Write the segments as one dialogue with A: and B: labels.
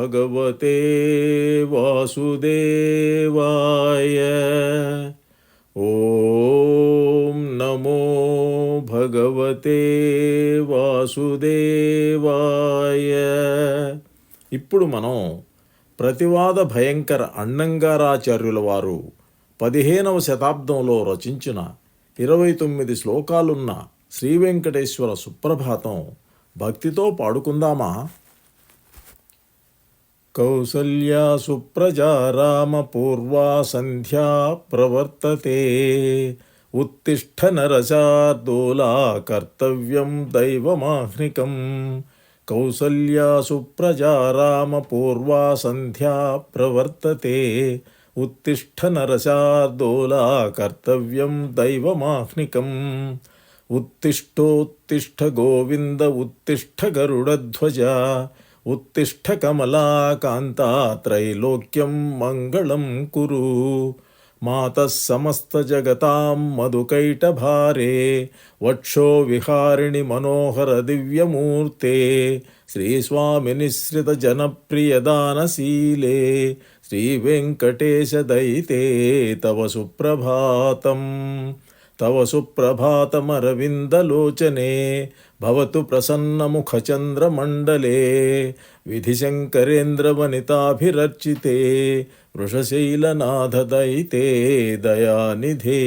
A: భగవతే వాసుదేవాయ. ఓం నమో భగవతే వాసుదేవాయ. ఇప్పుడు మనం ప్రతివాద భయంకర అన్నంగారాచార్యుల వారు 15వ శతాబ్దంలో రచించిన 29 శ్లోకాలున్న శ్రీవెంకటేశ్వర సుప్రభాతం భక్తితో పాడుకుందామా? కౌసల్యా సుప్రజా రామ పూర్వా సంధ్యా ప్రవర్తతే, ఉత్తిష్ఠ నరశార్దూలా కర్తవ్యం దైవమాహ్నికం. కౌసల్యా సుప్రజా రామ పూర్వా సంధ్యా ప్రవర్తతే, ఉత్తిష్ఠ నరశార్దూలా కర్తవ్యం దైవమాహ్నికం. ఉత్తిష్టోత్తిష్ఠ గోవింద ఉత్తిష్ఠ గరుడధ్వజ, ఉత్తిష్ఠ కమలాకాంతా త్రైలోక్యం మంగళం కురు. మాతః సమస్త జగతాం మధుకైటభారే, వక్షో విహారిణి మనోహర దివ్యమూర్తే. శ్రీస్వామి నిశ్రిత జనప్రియదానశీలే, శ్రీవెంకటేశ దయితే తవ సుప్రభాతం. తవ సుప్రభాతమరవిందలోచనే, భవతు ప్రసన్నముఖచంద్రమండలే. విధిశంకరేంద్రవనితాభిరర్చితే, వృషశైలనాథదయితే దయానిధే.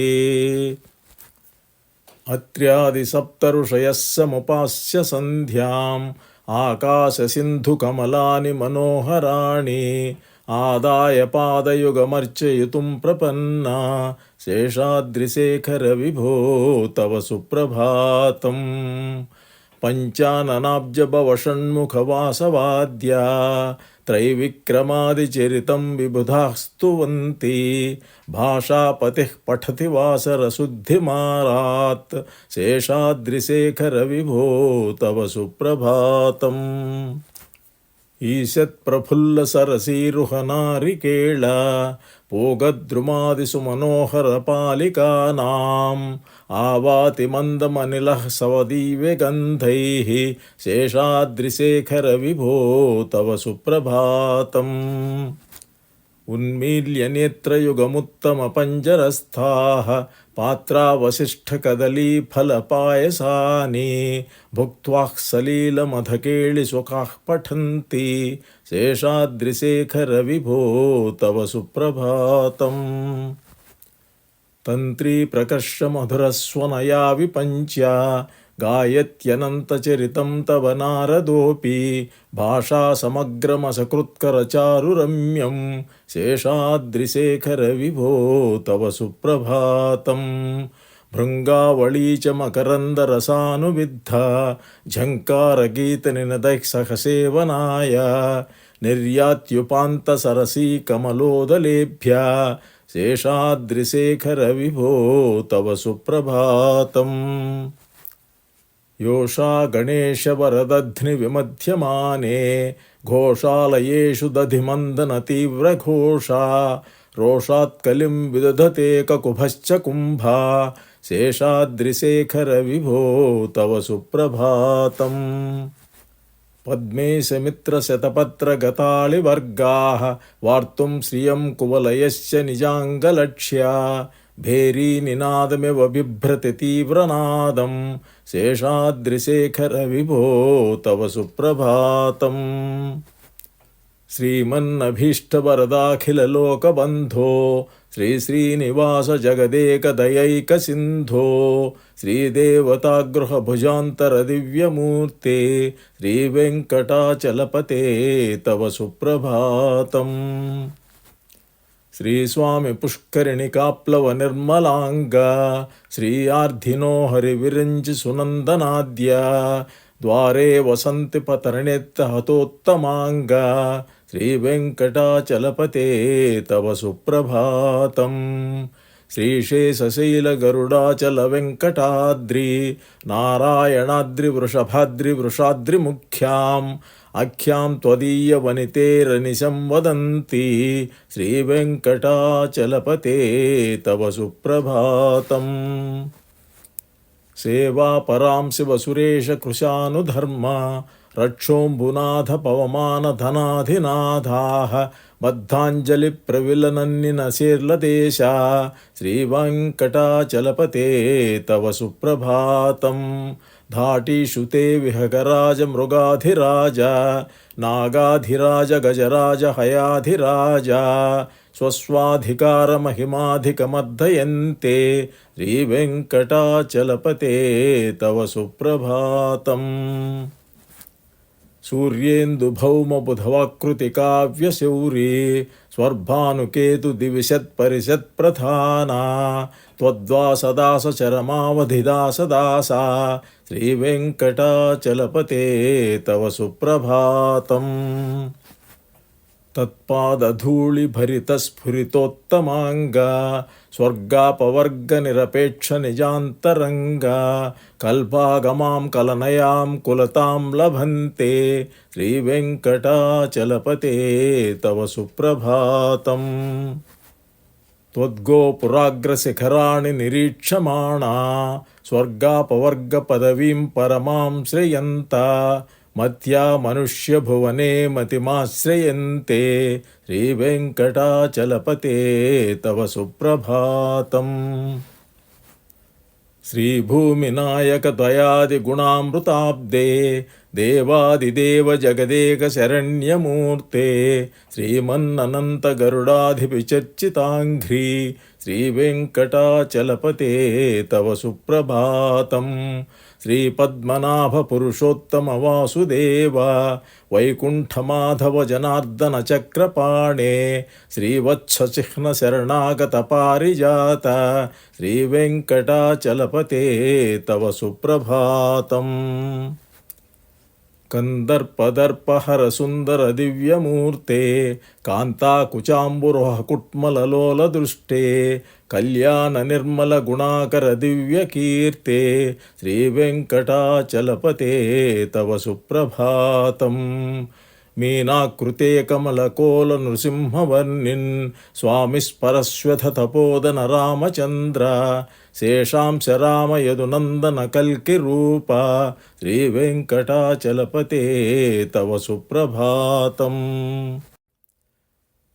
A: అత్ర్యాదిసప్తఋషయः సముపాస్య సంధ్యాం, ఆకాశసింధుకమలాని మనోహరాణి. ఆదాయ పాదయుగమర్చయితుం ప్రపన్నా, శేషాద్రిశేఖర విభో తవ సుప్రభాతం. పంచాననాబ్జభవషణ్ముఖవాసవాద్యా, త్రైవిక్రమాదిచరితం విబుధాः స్తువంతి. భాషాపతిః పఠతి వాసరశుద్ధిమారాత్, శేషాద్రిశేఖర విభో తవ సుప్రభాతం. ఈశత్ప్రఫుల్ల సరసీరుహనారికేళ, పోగద్రుమాదిసు మనోహర పాలికానాం. ఆవాతి మందమనిలః సవదీవ్య గంధైః, శేషాద్రిశేఖర విభో తవ సుప్రభాతం. ఉన్మీల్య నేత్రయుగముత్తమ పంజరస్థాః, పాత్రావశిష్ఠకదలీఫలపాయసాని. భుక్త్వాః సలీలమధకేళిసుఖాః పఠంతి, శేషాద్రిశేఖర విభో తవ సుప్రభాతం. తంత్రీ ప్రకర్ష మధురస్వనయా విపంచ్య, గాయత్యనంతచరితం తవ నారదోపి. భాషా సమగ్రమసకృత్కరచారురమ్యం, శేషాద్రిశేఖర విభో తవ సుప్రభాతం. భృంగావళీ చ మకరందరసానువిద్ధ, ఝంకారగీతనినదైః సహసేవనాయ. నిర్యాత్యుపాంతసరసీ కమలోదలేభ్య, శేషాద్రిశేఖర విభో తవ సుప్రభాతం. యోషా గణేశవరదధ్ని విమధ్యమానే, ఘోషాలయేషు దధిమందన తీవ్రఘోషా. రోషాత్కలిం విదధతే కకుభశ్చ కుంభా, శేషాద్రిశేఖర విభో తవ సుప్రభాతం. పద్మేశమిత్రశతపత్రగతాళివర్గాః, వార్తుం శ్రియం కువలయశ్చ నిజాంగలక్ష్యా. భేరీ నినాదమివ బిభ్రతి తీవ్రనాదం, శేషాద్రిశేఖర విభో తవ సుప్రభాతం. శ్రీమన్నభీష్టవరదాఖిలలోకబంధో, శ్రీశ్రీనివాస జగదేకదయైకసింధో. శ్రీదేవతాగృహభుజాంతర దివ్యమూర్తే, శ్రీవెంకటాచలపతే తవ సుప్రభాతం. శ్రీస్వామి పుష్కరిణికాప్లవ నిర్మలాంగ, శ్రీ ఆర్ధినో హరివిరంజి సునందనాద్య. ద్వారే వసంతి పతరణేత్త హతోత్తమాంగ, శ్రీవెంకటాచలపతే తవ సుప్రభాతం. శ్రీశేషశైల గరుడాచల వెంకటాద్రి, నారాయణాద్రి వృషభాద్రి వృషాద్రి ముఖ్యాం. అఖ్యాం త్వదీయ వనితేరనిశం వదంతి, శ్రీవెంకటాచలపతే తవ సుప్రభాతం. సేవాపరాం శివ సురేష కృశానుధర్మ, రక్షోంబునాథ పవమానధనాధినాథాః బద్ధాంజలి ప్రవిలనన్నిన శీర్లదేశ శ్రీవేంకటాచలపతే తవ సుప్రభాతం. ధాటీషు తే విహగరాజ మృగాధిరాజ నాగాధిరాజ గజరాజ హయాధిరాజ స్వస్వాధికారమహిమాధికమర్ధయంతే శ్రీవేంకటాచలపతే తవ సుప్రభాతం. సూర్యేందుభౌమబుధవాకృతి కావ్యశౌరీ స్వర్భానుకేతు దివిశత్పరిషత్ప్రధానా త్వద్వాసదాసచరమావధిదాసదాసా శ్రీవేంకటాచలపతే తవ సుప్రభాతం. తత్పాదధూళిభరితస్ఫురితోత్తమాంగా స్వర్గాపవర్గనిరపేక్ష నిజాంతరంగా కల్పాగమాం కలనయాం కులతాం లభంతే శ్రీవేంకటాచలపతే తవ సుప్రభాతం. త్వద్గోపురాగ్రశిఖరాణి నిరీక్షమాణా స్వర్గాపవర్గపదవీం పరమాం శ్రయంత మత్యా మనుష్యభువనే మతిమాశ్రయంతే శ్రీవేంకటాచలపతే తవ సుప్రభాతం. శ్రీభూమినాయక త్వయాదిగుణామృతాబ్దే దేవాదిదేవ జగదేక శరణ్యమూర్తే శ్రీమన్ననంత గరుడాధిపిచర్చితాంఘ్రీ శ్రీవేంకటాచలపతే తవ సుప్రభాతం. శ్రీపద్మనాభ పురుషోత్తమ వాసుదేవ వైకుంఠమాధవ జనార్దన చక్రపాణే శ్రీవత్సచిహ్న శరణాగత పారిజాత శ్రీవేంకటాచలపతే తవ సుప్రభాతం. కందర్పదర్పహర సుందర దివ్యమూర్తే కాంతాకుచాంబురోహ కుట్మలలోల దృష్టే కళ్యాణ నిర్మల గుణాకర దివ్యకీర్తే శ్రీవేంకటాచలపతే తవ సుప్రభాతం. మీనాకృతే కమలకోల నృసింహవర్ణిన్ స్వామి స్పరశ్వథ తపోదన రామచంద్ర శేషాంశ రామ యదునందన కల్కి రూప శ్రీవేంకటాచలపతే తవ సుప్రభాతం.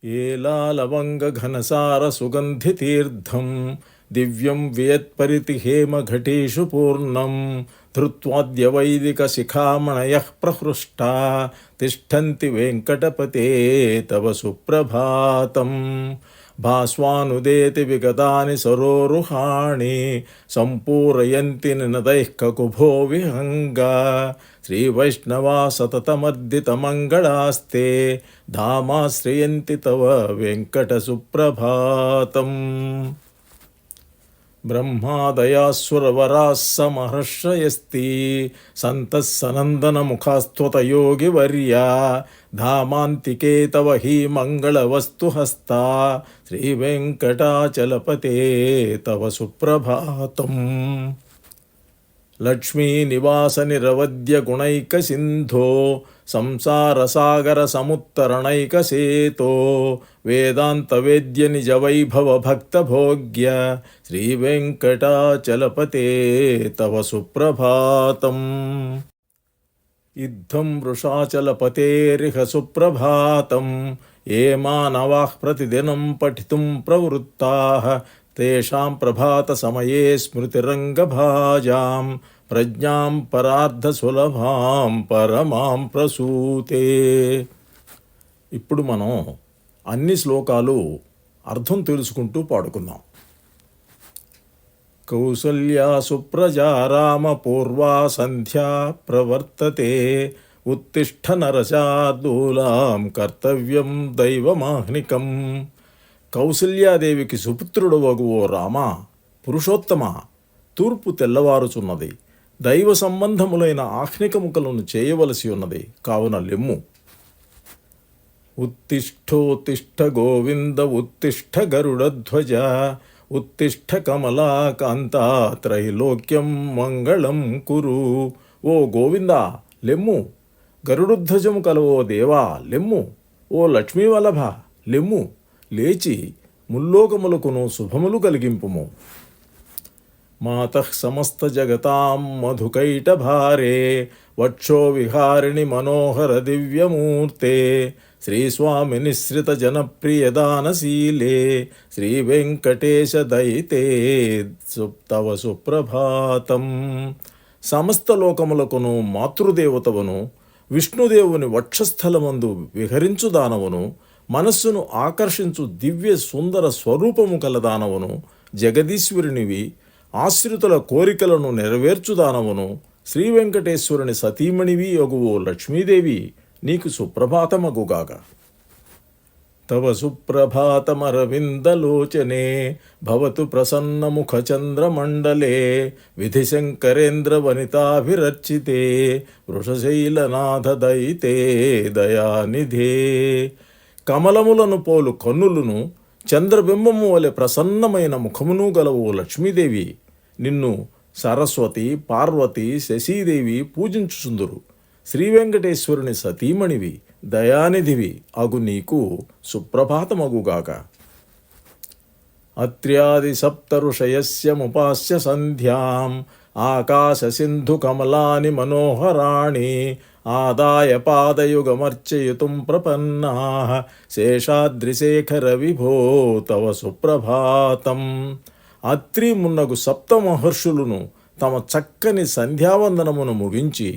A: ఏలాలవంగ ఘనసార సుగంధి తీర్థం దివ్యం వియత్పరితి హేమ ఘటేషు పూర్ణం ధృత్వాద్య వైదిక శిఖామణయః ప్రహృష్టా తిష్టంతి వెంకటపతే తవ సుప్రభాతం. భాస్వానుదేతి విగతాని సరోరుహాణి సంపూరయంతి నినదైః కకుభో విహంగా శ్రీవైష్ణవా సతతమర్దితమంగళాస్తే ధామాశ్రయంతి తవ వెంకట సుప్రభాతం. బ్రహ్మాదయాసురవరాः సమహర్షయస్తి సంతః సనందనముఖాస్త్వత యోగివర్యా ధామాంతికే తవ హి మంగళవస్తుహస్తా శ్రీవేంకటాచలపతే తవ సుప్రభాతం. లక్ష్మీనివాస నిరవద్య గుణైక సింధో సంసారసాగర సముత్తరణైక సేతో వేదాంత వేద్య నిజ వైభవ భక్త భోగ్య శ్రీవేంకటాచలపతే తవ సుప్రభాతం. ఇద్ధం వృషాచలపతేరిహ సుప్రభాతం ఏ మానవాః ప్రతిదినం పఠితుం ప్రవృత్తాః తేషాం ప్రభాత సమయే స్మృతిరంగభాజాం ప్రజ్ఞాం పరార్థ సులభాం పరమాం ప్రసూతే. ఇప్పుడు మనం అన్ని శ్లోకాలు అర్థం తెలుసుకుంటూ పాడుకుందాం. కౌసల్యా సుప్రజా రామ పూర్వా సంధ్యా ప్రవర్తతే ఉత్తిష్ఠ నరశార్దూలాం కర్తవ్యం దైవమాహ్నికం. కౌసల్యాదేవికి సుపుత్రుడు వగు ఓ రామ పురుషోత్తమ, తూర్పు తెల్లవారుచున్నది, దైవ సంబంధములైన ఆహ్నికముకలను చేయవలసి ఉన్నది, కావున లెమ్ము. ఉత్తిష్ఠోత్తిష్ఠ గోవింద ఉత్తిష్ఠ గరుడధ్వజ ఉత్తిష్ఠ కమలాకాంతా త్రైలోక్యం మంగళం కురు. ఓ గోవిందా లెమ్ము, గరుడుధ్వజము కలవో దేవా లెమ్ము, ఓ లక్ష్మీవల్లభ లెమ్ము, లేచి ముల్లోకములకును శుభములు కలిగింపుము. మాతః సమస్త జగతాం మధుకైటభారే వక్షో విహారిణి మనోహర దివ్యమూర్తే శ్రీస్వామి నిశ్రిత జనప్రియదానశీలే శ్రీ వెంకటేశ దయితే తవ సుప్రభాతం. సమస్త లోకములకును మాతృదేవతవను, విష్ణుదేవుని వక్షస్థలమందు విహరించు దానవను, మనస్సును ఆకర్షించు దివ్య సుందర స్వరూపము కలదానవను, జగదీశ్వరునివి, ఆశ్రితుల కోరికలను నెరవేర్చుదానవను, శ్రీ వెంకటేశ్వరుని సతీమణివి యగువో లక్ష్మీదేవి, నీకు సుప్రభాతమగుగాక. తవ సుప్రభాతమరవిందలోచనే భవతు ప్రసన్నముఖచంద్రమండలే విధిశంకరేంద్ర వనితాభిరర్చితే వృషశైలనాథ దయితే దయానిధే. కమలములను పోలు కన్నులను, చంద్రబింబము వలె ప్రసన్నమైన ముఖమును గలవు లక్ష్మీదేవి, నిన్ను సరస్వతి, పార్వతి, శశీదేవి పూజించుచుందురు. శ్రీ వెంకటేశ్వరుని సతీమణివి, దయానిధివి అగు నీకు సుప్రభాతమగుగాక. అత్ర్యాది సప్త ఋషయస్యముపాస్య సంధ్యాం ఆకాశ సింధు కమలాని మనోహరాణి ఆదాయ పాదయుగమర్చయుతుం ప్రపన్నాః శేషాద్రిశేఖర విభో తవ సుప్రభాతం. అత్రి మున్నగు సప్త మహర్షులను తమ చక్కని సంధ్యావందనమును ముగించి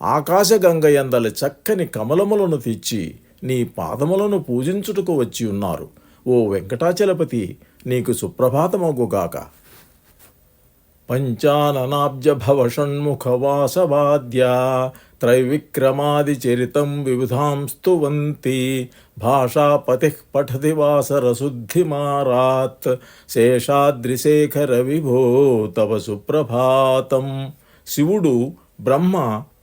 A: ఆకాశగంగయందలి చక్కని కమలములను తెచ్చి నీ పాదములను పూజించుటకు వచ్చి ఉన్నారు. ఓ వెంకటాచలపతి, నీకు సుప్రభాతమగుగాక. పంచాననాబ్జ భవషణ్ముఖవాసవాద్య త్రైవిక్రమాది చరితం విబుధాంస్తువంతి భాషాపతి పఠతి వాసరశుద్ధిమారాత్ శేషాద్రిశేఖర విభో తవ సుప్రభాతం. శివుడు, బ్రహ్మ,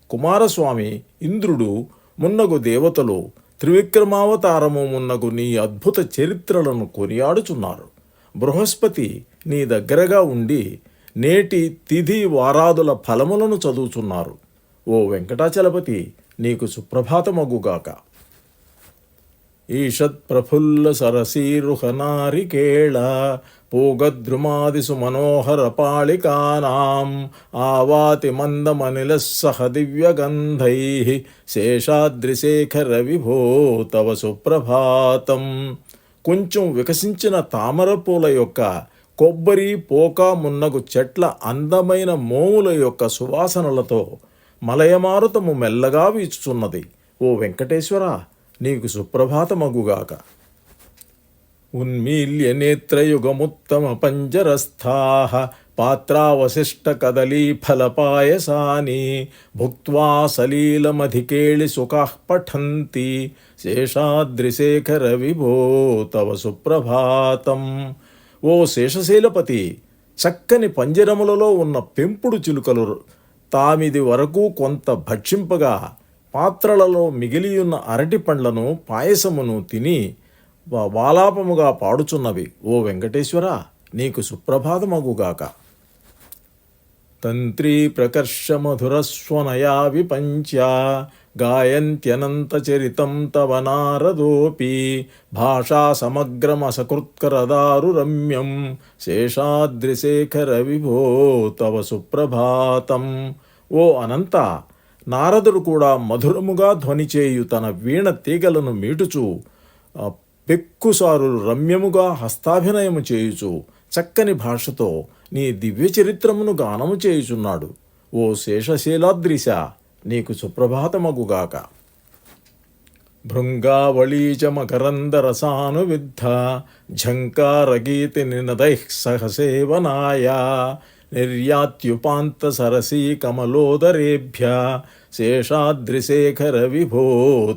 A: కుమారస్వామి, ఇంద్రుడు మున్నగు దేవతలు త్రివిక్రమావతారము మున్నగు నీ అద్భుత చరిత్రలను కొనియాడుచున్నారు. బృహస్పతి నీ దగ్గరగా ఉండి నేటి తిథి వారాదుల ఫలములను చదువుచున్నారు. ఓ వెంకటాచలపతి, నీకు సుప్రభాతమగుగాక. ఈషత్ ప్రఫుల్ల సరసీరుహనారికేళ పూగద్రుమాదిసు మనోహర పాళికానాం ఆవాతి మందమనిలస్సహ దివ్యగంధై శేషాద్రిశేఖర విభో తవ సుప్రభాతం. కొంచెం వికసించిన తామర పూల యొక్క, కొబ్బరి, పోక మున్నగు చెట్ల అందమైన మోముల యొక్క సువాసనలతో మలయమారుతము మెల్లగా వీచుచున్నది. ఓ వెంకటేశ్వర, నీకు సుప్రభాతమగుగాక. ఉన్మీల్య నేత్రయుగముత్తమ పంజరస్థాః పాత్రావశిష్ట కదలీఫలపాయసాని భుక్త్వా సలీలమధికేళి సుఖాః పఠంతి శేషాద్రిశేఖర విభో తవ సుప్రభాతం. ఓ శేషశైలపతి, చక్కని పంజరములలో ఉన్న పెంపుడు చిలుకలు తామిది వరకు కొంత భక్షింపగా పాత్రలలో మిగిలియున్న అరటి పండ్లను, పాయసమును తిని వాలాపముగా పాడుచున్నవి. ఓ వెంకటేశ్వర, నీకు సుప్రభాతమగుగాక. తంత్రీ ప్రకర్ష మధురస్వనయా విపంచ్య గాయంత్యనంతచరితం తవ నారదోపి భాషా సమగ్రమసకృత్కరదారు రమ్యం శేషాద్రిశేఖర విభో తవ సుప్రభాతం. ఓ అనంత, నారదుడు కూడా మధురముగా ధ్వనిచేయు తన వీణ తీగలను మీటుచు పెక్కుసారులు రమ్యముగా హస్తాభినయము చేయుచు చక్కని భాషతో నీ దివ్య చరిత్రమును గానము చేయుచున్నాడు. ఓ శేషశైలాద్రిశ, నీకు సుప్రభాతమగుగాక. భృంగావళీచ మకరందరసానువిద్ధ ఝంకారగీతి నినదైః సహసేవనాయ నిర్యాత్యుపాంత సరసీ కమలోదరేభ్య శేషాద్రిశేఖర విభో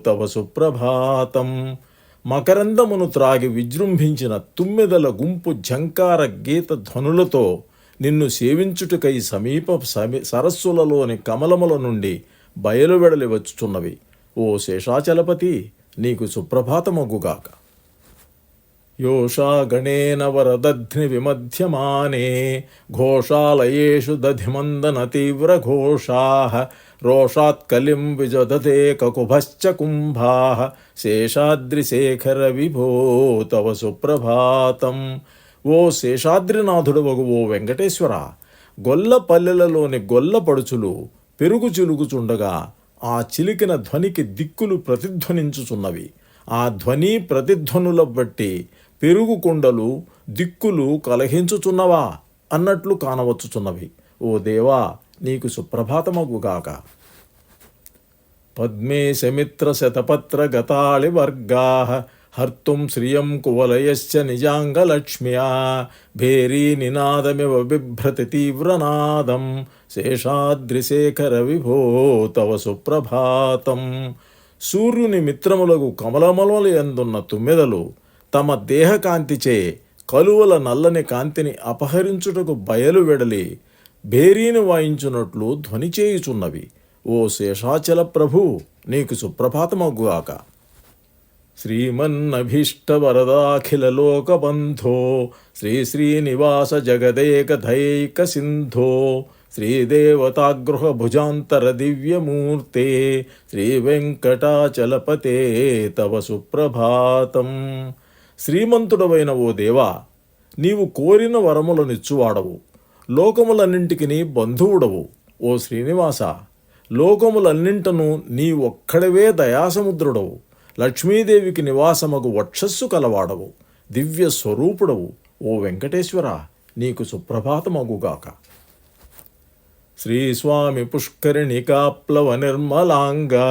A: తవ సుప్రభాతం. మకరందమును త్రాగి విజృంభించిన తుమ్మెదల గుంపు ఝంకార గీత ధ్వనులతో నిన్ను సేవించుటకై సమీప సరస్సులలోని కమలముల నుండి బయలువెడలి వచ్చుచున్నవి. ఓ శేషాచలపతి, నీకు సుప్రభాతమగుగాక. యోషా గణేన వరదధ్ని విమధ్యమానే ఘోషాలయేషు దధిమందన తీవ్ర ఘోషాః రోషాత్కలిం విజదతే కకుభశ్చ కుంభాః శేషాద్రిశేఖర విభో తవ సుప్రభాతం. ఓ శేషాద్రినాథుడు వగు ఓ వెంకటేశ్వర, గొల్లపల్లెలలోని గొల్ల పడుచులు పెరుగు చిలుకుచుండగా ఆ చిలికిన ధ్వనికి దిక్కులు ప్రతిధ్వనించుచున్నవి. ఆ ధ్వని ప్రతిధ్వనుల బట్టి పెరుగు కొండలు దిక్కులు కలహించుచున్నవా అన్నట్లు కానవచ్చుచున్నవి. ఓ దేవా, నీకు సుప్రభాతమగుగాక. పద్మే శమిత్ర శతపత్ర గతాళి వర్గా హర్తుం శ్రియం కువలయశ్చ నిజాంగలక్ష్మ్యా భేరీ నినాదమివ బిభ్రతి తీవ్రనాదం శేషాద్రిశేఖర విభో తవ సుప్రభాతం. సూర్యుని మిత్రములకు కమలమలముల యందున్న తుమ్మెదలు తమ దేహకాంతిచే కలువల నల్లని కాంతిని అపహరించుటకు బయలు వెడలి భేరీని వాయించున్నట్లు ధ్వని చేయుచున్నవి. ఓ శేషాచల ప్రభు, నీకు సుప్రభాతమగుగాక. శ్రీమన్నభీష్టవరదాఖిలలోకబంధో శ్రీశ్రీనివాస జగదేకధైక సింధో శ్రీదేవతాగృహ భుజాంతర దివ్యమూర్తే శ్రీవెంకటాచలపతే తవ సుప్రభాతం. శ్రీమంతుడవైన ఓ దేవా, నీవు కోరిన వరములనిచ్చువాడవు, లోకములన్నింటికి బంధువుడవు. ఓ శ్రీనివాస, లోకములన్నింటను నీ ఒక్కడవే దయాసముద్రుడవు. లక్ష్మీదేవికి నివాసమగు వక్షస్సు కలవాడవు, దివ్య స్వరూపుడవు. ఓ వెంకటేశ్వర, నీకు సుప్రభాతమగుగాక. శ్రీస్వామి పుష్కరిణికాప్లవ నిర్మలాంగా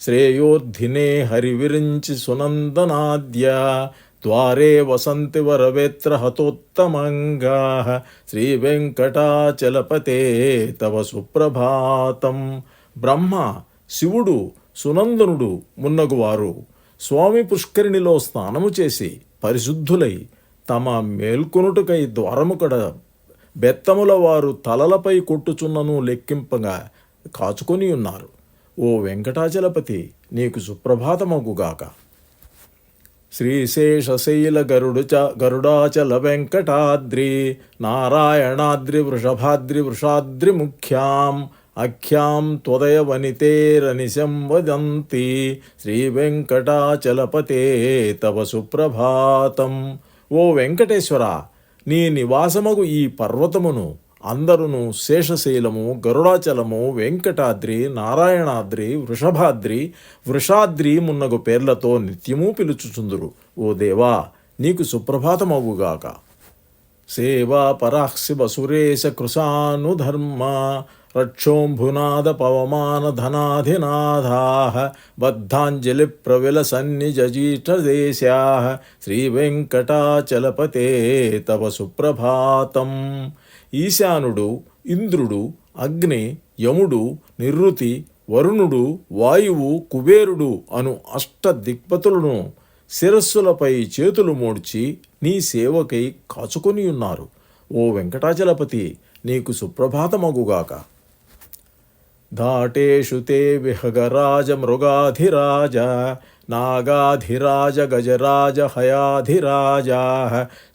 A: శ్రేయోర్ధినే హరివిరించి సునందనాద్య ద్వారే వసంతి వరవేత్ర హతోత్తమంగా శ్రీవెంకటాచలపతే తవ సుప్రభాతం. బ్రహ్మ, శివుడు, సునందనుడు మున్నగువారు స్వామి పుష్కరిణిలో స్నానము చేసి పరిశుద్ధులై తమ మేల్కొనుటకై ద్వారముకడ బెత్తముల వారు తలలపై కొట్టుచున్నను లెక్కింపగా కాచుకొని ఉన్నారు. ఓ వెంకటాచలపతి, నీకు సుప్రభాతమగుగాక. శ్రీశేషశైల గరుడాచల వెంకటాద్రి నారాయణాద్రి వృషభాద్రి వృషాద్రి ముఖ్యాం అఖ్యాం త్వదయ వనితేరనిశం వదంతి శ్రీవెంకటాచలపతే తవ సుప్రభాతం. ఓ వెంకటేశ్వర, నీ నివాసమగు ఈ పర్వతమును అందరును శేషశైలము, గరుడాచలము, వెంకటాద్రి, నారాయణాద్రి, వృషభాద్రి, వృషాద్రి మున్నగు పేర్లతో నిత్యము పిలుచుచుందురు. ఓ దేవా, నీకు సుప్రభాతమగుగాక. సేవా పరాశివ సురేశ కృశానుధర్మ రక్షోంభునాద పవమాన ధనాధినాథా బద్ధాంజలి ప్రవిలసన్నిజీఠదేశా శ్రీవెంకటాచలపతే తవ సుప్రభాతం. ఈశానుడు, ఇంద్రుడు, అగ్ని, యముడు, నిరుతి, వరుణుడు, వాయువు, కుబేరుడు అను అష్టదిక్పతులను శిరస్సులపై చేతులు మోడ్చి నీ సేవకై కాచుకొని ఉన్నారు. ఓ వెంకటాచలపతి, నీకు సుప్రభాతమగుగాక. ధాటేషు తే విహగరాజ మృగాధిరాజ నాగాధిరాజ గజరాజ హయాధిరాజా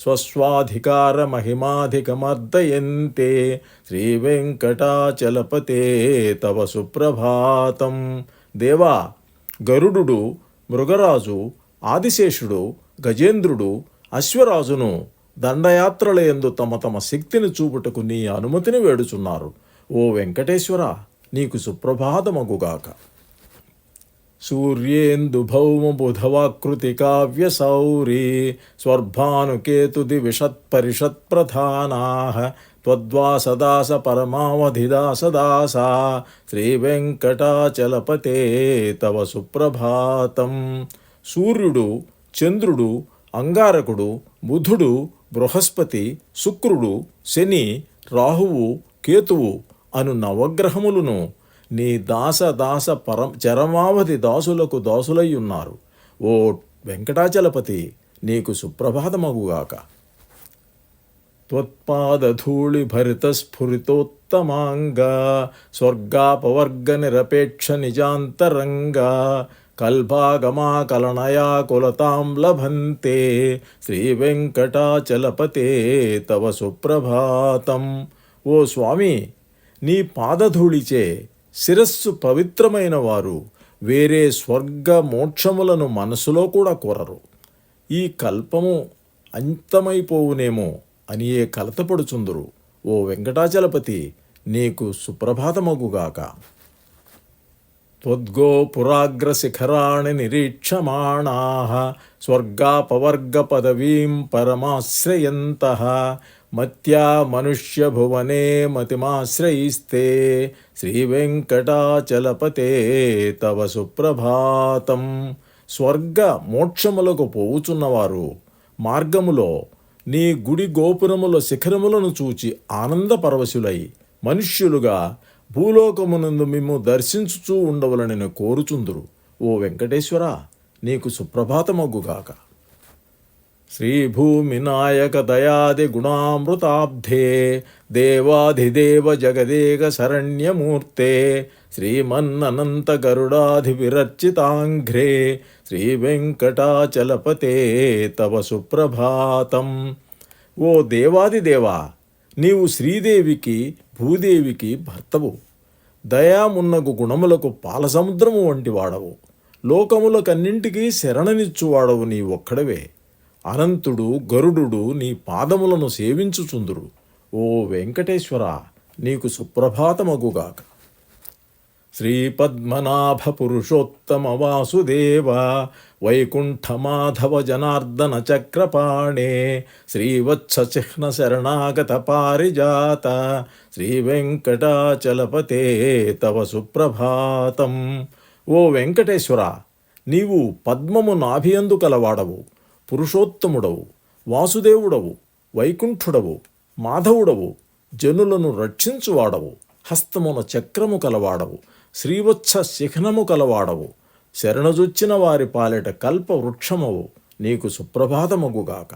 A: స్వస్వాధికార మహిమాధికమర్దయంతే శ్రీవెంకటాచలపతే తవ సుప్రభాతం. దేవా, గరుడు, మృగరాజు, ఆదిశేషుడు, గజేంద్రుడు, అశ్వరాజును దండయాత్రలయందు తమ తమ శక్తిని చూపుటకు నీ అనుమతిని వేడుచున్నారు. ఓ వెంకటేశ్వర, నీకు సుప్రభాతమగుగాక. సూర్యేందు భౌమ బుధవాకృతి కావ్య సౌరీ స్వర్భానుకేతుది విషత్పరిషత్ప్రధానా త్వద్వాసదాస పరమావధిదాసదాసా శ్రీవెంకటాచలపతే తవ సుప్రభాతం. సూర్యుడు, చంద్రుడు, అంగారకుడు, బుధుడు, బృహస్పతి, శుక్రుడు, శని, రాహువు, కేతువు అను నవగ్రహములను నీ దాస చరమావధి దాసులకు దాసులయ్యున్నారు. ఓ వెంకటాచలపతి, నీకు సుప్రభాతమగుగాక. త్వత్పాదధూళి భరిత స్ఫురితోత్తమాంగా స్వర్గాపవర్గ నిరపేక్ష నిజాంతరంగా కల్పాగమాకలనయా కులతాం లభంతే శ్రీవెంకటాచలపతే తవ సుప్రభాతం. ఓ స్వామి, నీ పాదధూళిచే శిరస్సు పవిత్రమైన వారు వేరే స్వర్గ మోక్షములను మనసులో కూడా కోరరు. ఈ కల్పము అంతమైపోవునేమో అనియే కలతపడుచుందురు. ఓ వెంకటాచలపతి, నీకు సుప్రభాతమగుగాక. త్వద్గోపురాగ్రశిఖరాణి నిరీక్షమాణాః స్వర్గాపవర్గపదవీం పరమాశ్రయంతః మత్యా మనుష్యభువనే మతిమాశ్రయిస్తే శ్రీవెంకటాచలపతే తవ సుప్రభాతం. స్వర్గ మోక్షములకు పోవుచున్నవారు మార్గములో నీ గుడి గోపురముల శిఖరములను చూచి ఆనందపరవశులై మనుష్యులుగా భూలోకమునందు మిమ్ము దర్శించుచూ ఉండవలనని కోరుచుందురు. ఓ వెంకటేశ్వర, నీకు సుప్రభాతమగుగాక. శ్రీభూమినాయక దయాది గుణామృతాబ్ధే దేవాధిదేవ జగదేక శరణ్యమూర్తే శ్రీమన్ననంత గరుడాధివిరర్చితాంఘ్రే శ్రీవెంకటాచలపతే తవ సుప్రభాతం. ఓ దేవాదిదేవా, నీవు శ్రీదేవికి భూదేవికి భర్తవు. దయామున్నగు గుణములకు పాలసముద్రము వంటి వాడవు. లోకములకన్నింటికీ శరణనిచ్చువాడవు నీ ఒక్కడవే. అనంతుడు గరుడు నీ పాదములను సేవించుచుందురు. ఓ వెంకటేశ్వర, నీకు సుప్రభాతమగుగాక. శ్రీపద్మనాభ పురుషోత్తమ వాసుదేవ వైకుంఠమాధవ జనార్దన చక్రపాణే శ్రీవత్సచిహ్న శరణాగత పారిజాత శ్రీవెంకటాచలపతే తవ సుప్రభాతం. ఓ వెంకటేశ్వర, నీవు పద్మము నాభియందు కలవాడవు, పురుషోత్తముడవు, వాసుదేవుడవు, వైకుంఠుడవు, మాధవుడవు, జనులను రక్షించువాడవు, హస్తమున చక్రము కలవాడవు, శ్రీవత్స శిఖనము కలవాడవు, శరణజొచ్చిన వారి పాలిట కల్ప వృక్షమవు. నీకు సుప్రభాతమగుగాక.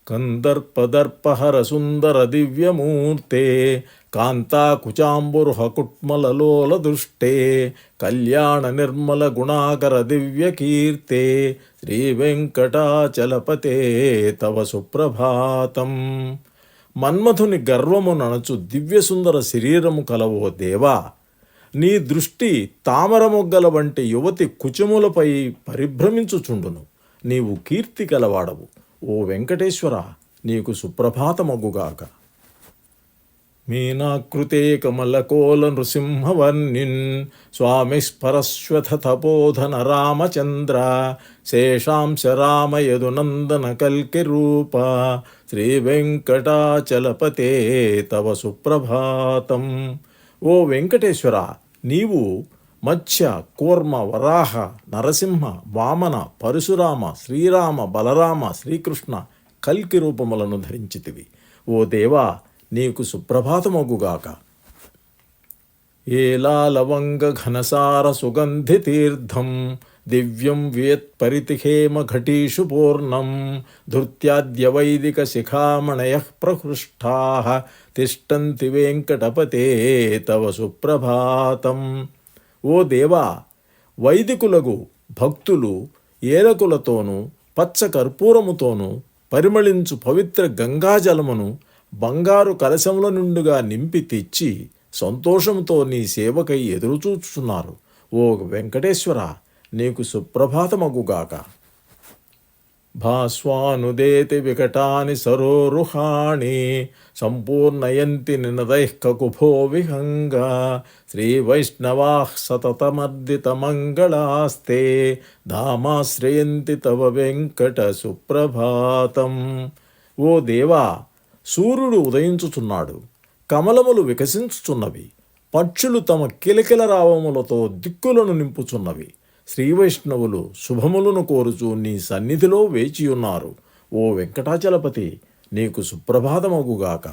A: కందర్పదర్పహర సుందర దివ్యమూర్తే కాంతాకుచాంబురుహకుట్మలలోల దృష్టే కళ్యాణ నిర్మల గుణాకర దివ్యకీర్తే శ్రీవెంకటాచలపతే తవ సుప్రభాతం. మన్మథుని గర్వము నణచు దివ్యసుందర శరీరము కలవో దేవా, నీ దృష్టి తామర మొగ్గల వంటి యువతి కుచములపై పరిభ్రమించుచుండును. నీవు కీర్తి కలవాడవు. ఓ వెంకటేశ్వర, నీకు సుప్రభాతమగుగాక. మీనాకృతే కమలకోల నృసింహవర్ణిన్ స్వామి స్పరశ్వథ తపోధన రామచంద్ర శేషాంశ రామయదునందన కల్కి రూప శ్రీవెంకటాచలపతే తవ సుప్రభాతం. ఓ వెంకటేశ్వర, నీవు మత్స్య కూర్మ వరాహ నరసింహ వామన పరశురామ శ్రీరామ బలరామ శ్రీకృష్ణ కల్కి రూపములను ధరించితివి. ఓ దేవా, నీకు సుప్రభాతమగుగాక. ఏలాలవంగ ఘనసార సుగంధి తీర్థం దివ్యం వేత్పరితిహేమ ఘటీషు పూర్ణం ధృత్యాద్య వైదిక శిఖామణయః ప్రహృష్టాః తిష్టంతి వెంకటపతే తవ సుప్రభాతం. ఓ దేవా, వైదికులకు భక్తులు ఏలకులతోనూ పచ్చ కర్పూరముతోనూ పరిమళించు పవిత్ర గంగాజలమును బంగారు కలశముల నుండిగా నింపి తెచ్చి సంతోషంతో నీ సేవకై ఎదురుచూచుచున్నారు. ఓ వెంకటేశ్వర, నీకు సుప్రభాతమగుగాక. భాస్వానుదేతి వికటాని సరోరుహాణి సంపూర్ణయంతి నినదైః కకుభో విహంగా శ్రీవైష్ణవాః సతతమర్దిత మంగళాస్తే ధామాశ్రయంతి తవ వెంకట సుప్రభాతం. ఓ దేవా, సూర్యుడు ఉదయించుచున్నాడు, కమలములు వికసించుచున్నవి, పక్షులు తమ కిలకిల రావములతో దిక్కులను నింపుచున్నవి. శ్రీవైష్ణవులు శుభములను కోరుచూ నీ సన్నిధిలో వేచియున్నారు. ఓ వెంకటాచలపతి, నీకు సుప్రభాతమగుగాక.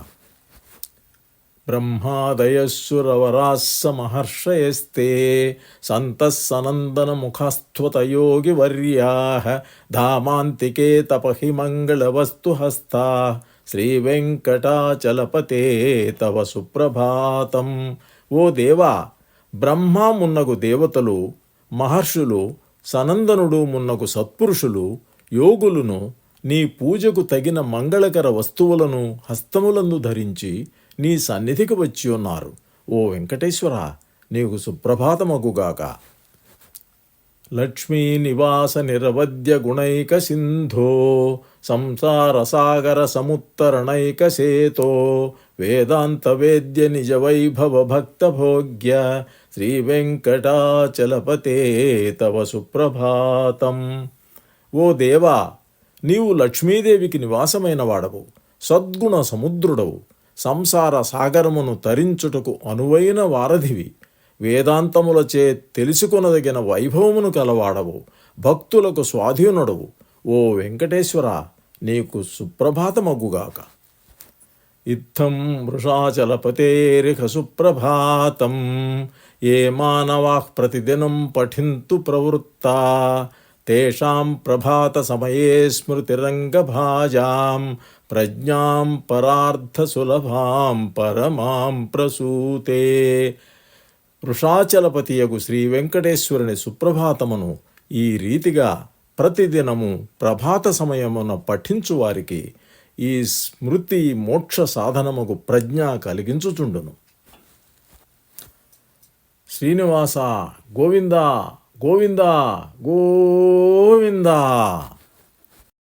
A: బ్రహ్మాదయస్సురవరాస్స మహర్షయస్తే సంతః సనందన ముఖాస్త్వతయోగివర్యాః ధామాంతికే తపహి మంగళవస్తు హస్తాః శ్రీవెంకటాచలపతే తవ సుప్రభాతం. ఓ దేవా, బ్రహ్మ మున్నగు దేవతలు, మహర్షులు, సనందనుడు మున్నగు సత్పురుషులు, యోగులను నీ పూజకు తగిన మంగళకర వస్తువులను హస్తములందు ధరించి నీ సన్నిధికి వచ్చి ఉన్నారు. ఓ వెంకటేశ్వర, నీకు సుప్రభాతమగుగాక. లక్ష్మీ నివాస నిరవద్య గుణైక సింధో సంసార సాగర సముత్తరణైకసేతో వేదాంత వేద్య నిజ వైభవ భక్త భోగ్య శ్రీ వెంకటాచలపతే తవ సుప్రభాతం. ఓ దేవా, నీవు లక్ష్మీదేవికి నివాసమైన వాడవు, సద్గుణ సముద్రుడవు, సంసార సాగరమును తరించుటకు అనువైన వారధివి, వేదాంతములచే తెలుసుకొనదగిన వైభవమును కలవాడవు, భక్తులకు స్వాధీనుడవు. ఓ వెంకటేశ్వర, నీకు సుప్రభాతమగుగాక. ఇత్థం వృషాచలపతేరిహ సుప్రభాతం ఏ మానవాః ప్రతిదినం పఠింతు ప్రవృత్తా తేషాం ప్రభాత సమయే స్మృతిరంగభాజాం ప్రజ్ఞాం పరార్థసులభాం పరమాం ప్రసూతే. వృషాచలపతియగు శ్రీ వెంకటేశ్వరుని సుప్రభాతమును ఈ రీతిగా ప్రతిదినము ప్రభాత సమయమున పఠించువారికి ఈ స్మృతి మోక్ష సాధనముకు ప్రజ్ఞ కలిగించుచుండును. శ్రీనివాస గోవింద గోవింద గోవింద.